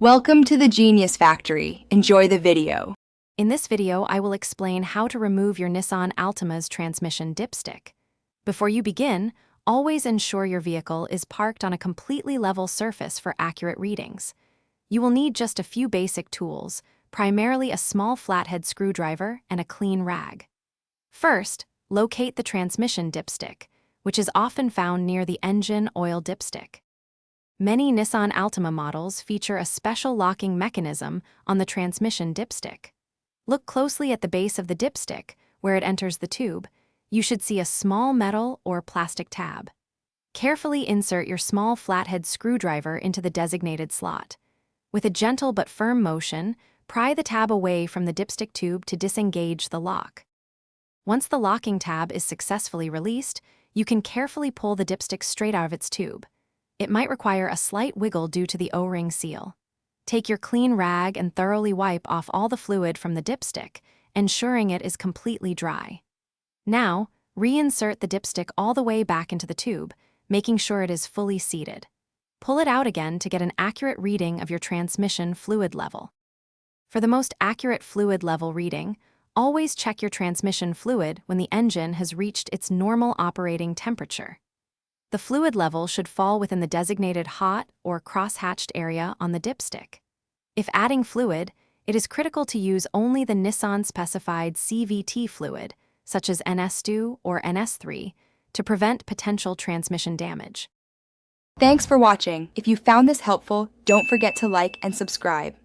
Welcome to the Genius Factory. Enjoy the video. In this video, I will explain how to remove your Nissan Altima's transmission dipstick. Before you begin, always ensure your vehicle is parked on a completely level surface for accurate readings. You will need just a few basic tools, primarily a small flathead screwdriver and a clean rag. First, locate the transmission dipstick, which is often found near the engine oil dipstick. Many Nissan Altima models feature a special locking mechanism on the transmission dipstick. Look closely at the base of the dipstick, where it enters the tube. You should see a small metal or plastic tab. Carefully insert your small flathead screwdriver into the designated slot. With a gentle but firm motion, pry the tab away from the dipstick tube to disengage the lock. Once the locking tab is successfully released, you can carefully pull the dipstick straight out of its tube. It might require a slight wiggle due to the O-ring seal. Take your clean rag and thoroughly wipe off all the fluid from the dipstick, ensuring it is completely dry. Now, reinsert the dipstick all the way back into the tube, making sure it is fully seated. Pull it out again to get an accurate reading of your transmission fluid level. For the most accurate fluid level reading, always check your transmission fluid when the engine has reached its normal operating temperature. The fluid level should fall within the designated hot or cross-hatched area on the dipstick. If adding fluid, it is critical to use only the Nissan-specified CVT fluid, such as NS2 or NS3, to prevent potential transmission damage. Thanks for watching. If you found this helpful, don't forget to like and subscribe.